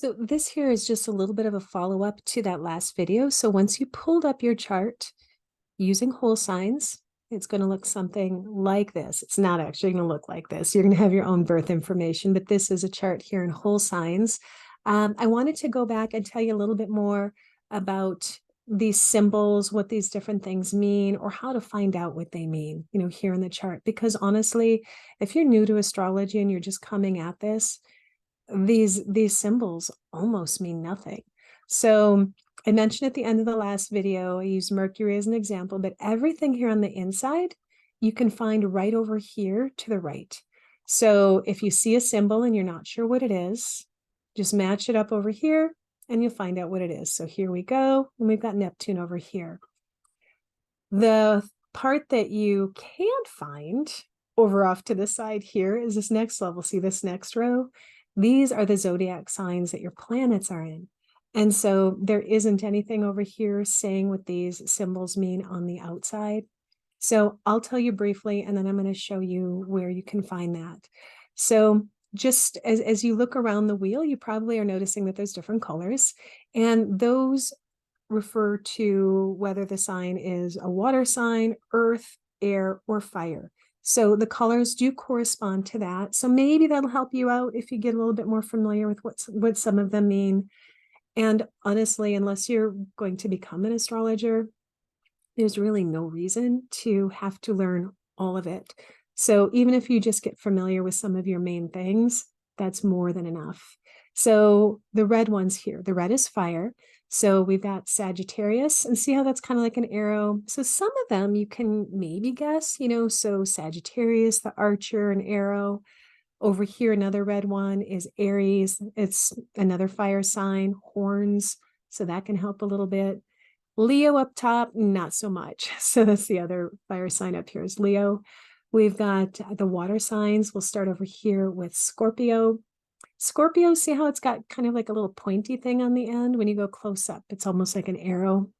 So this here is just a little bit of a follow-up to that last video. So once you pulled up your chart using whole signs, it's going to look something like this. It's not actually going to look like this. You're going to have your own birth information, but this is a chart here in whole signs. I wanted to go back and tell you a little bit more about these symbols, what these different things mean, or how to find out what they mean, here in the chart. Because honestly, if you're new to astrology and you're just coming at this, these symbols almost mean nothing. So I mentioned at the end of the last video, I used Mercury as an example, but everything here on the inside, you can find right over here to the right. So if you see a symbol and you're not sure what it is, just match it up over here and you'll find out what it is. So here we go, and we've got Neptune over here. The part that you can't find over off to the side here is this next level. See this next row? These are the zodiac signs that your planets are in. And so there isn't anything over here saying what these symbols mean on the outside. So I'll tell you briefly, and then I'm going to show you where you can find that. So just as you look around the wheel, you probably are noticing that there's different colors, and those refer to whether the sign is a water sign, earth, air, or fire. So the colors do correspond to that. So maybe that'll help you out if you get a little bit more familiar with what some of them mean. And honestly, unless you're going to become an astrologer, there's really no reason to have to learn all of it. So even if you just get familiar with some of your main things, that's more than enough. So the red ones here, the red is fire. So we've got Sagittarius, and see how that's kind of like an arrow. So some of them you can maybe guess, so Sagittarius, the archer, an arrow. Over here, another red one is Aries. It's another fire sign, horns. So that can help a little bit. Leo up top, not so much. So that's the other fire sign up here is Leo. We've got the water signs. We'll start over here with Scorpio. Scorpio, see how it's got kind of like a little pointy thing on the end? When you go close up, it's almost like an arrow.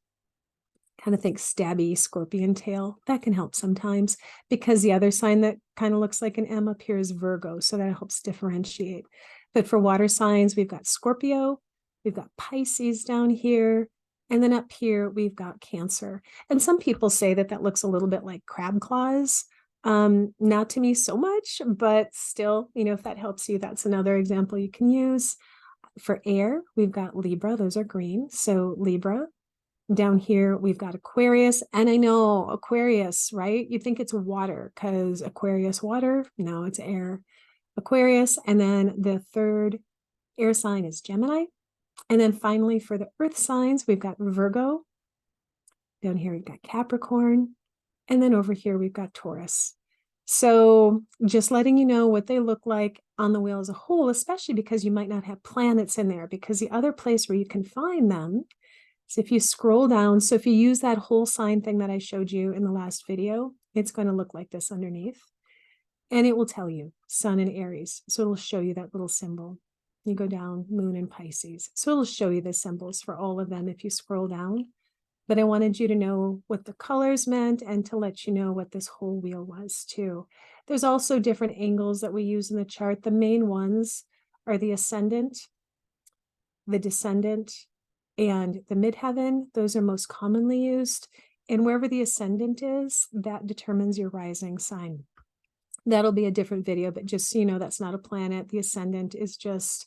Kind of think stabby scorpion tail. That can help sometimes, because the other sign that kind of looks like an M up here is Virgo. So that helps differentiate. But for water signs, we've got Scorpio, we've got Pisces down here, and then up here, we've got Cancer. And some people say that that looks a little bit like crab claws. Not to me so much, but still, if that helps you, that's another example you can use. For air, we've got Libra. Those are green. So Libra. Down here, we've got Aquarius. And I know Aquarius, right? You think it's water because Aquarius water. No, it's air. Aquarius. And then the third air sign is Gemini. And then finally, for the earth signs, we've got Virgo. Down here, we've got Capricorn. And then over here, we've got Taurus. So just letting you know what they look like on the wheel as a whole, especially because you might not have planets in there, because the other place where you can find them is if you scroll down. So if you use that whole sign thing that I showed you in the last video, it's going to look like this underneath. And it will tell you Sun and Aries. So it'll show you that little symbol. You go down, Moon and Pisces. So it'll show you the symbols for all of them if you scroll down. But I wanted you to know what the colors meant and to let you know what this whole wheel was too. There's also different angles that we use in the chart. The main ones are the ascendant, the descendant, and the midheaven. Those are most commonly used. And wherever the ascendant is, that determines your rising sign. That'll be a different video, but just so you know, that's not a planet. The ascendant is just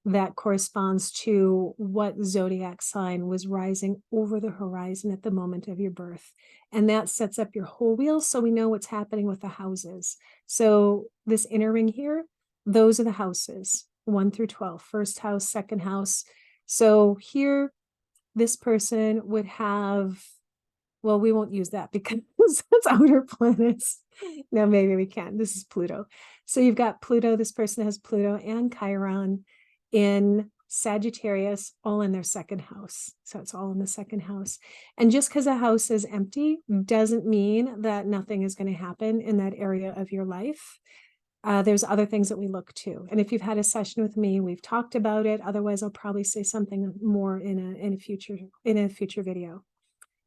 that corresponds to what zodiac sign was rising over the horizon at the moment of your birth. And that sets up your whole wheel, so we know what's happening with the houses. So this inner ring here, those are the houses, 1 through 12, first house, second house. So here, this person would have, well, we won't use that because it's outer planets. No, maybe we can. This is Pluto. So you've got Pluto. This person has Pluto and Chiron in Sagittarius, all in their second house. So it's all in the second house. And just because a house is empty doesn't mean that nothing is going to happen in that area of your life. There's other things that we look to. And if you've had a session with me, we've talked about it. Otherwise, I'll probably say something more in a future video.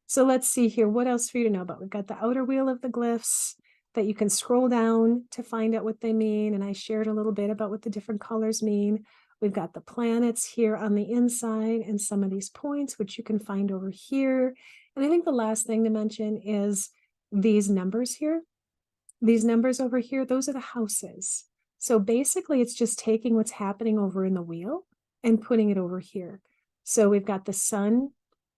So let's see here. What else for you to know about? We've got the outer wheel of the glyphs that you can scroll down to find out what they mean. And I shared a little bit about what the different colors mean. We've got the planets here on the inside and some of these points, which you can find over here. And I think the last thing to mention is these numbers here. These numbers over here, those are the houses. So basically, it's just taking what's happening over in the wheel and putting it over here. So we've got the sun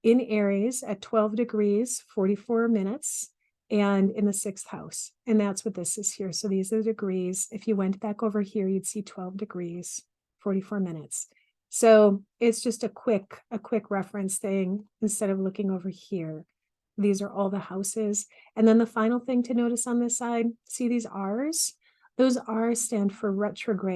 in Aries at 12 degrees, 44 minutes, and in the 6th house. And that's what this is here. So these are the degrees. If you went back over here, you'd see 12 degrees, 44 minutes. So it's just a quick reference thing instead of looking over here. These are all the houses. And then the final thing to notice on this side, see these R's? Those R's stand for retrograde.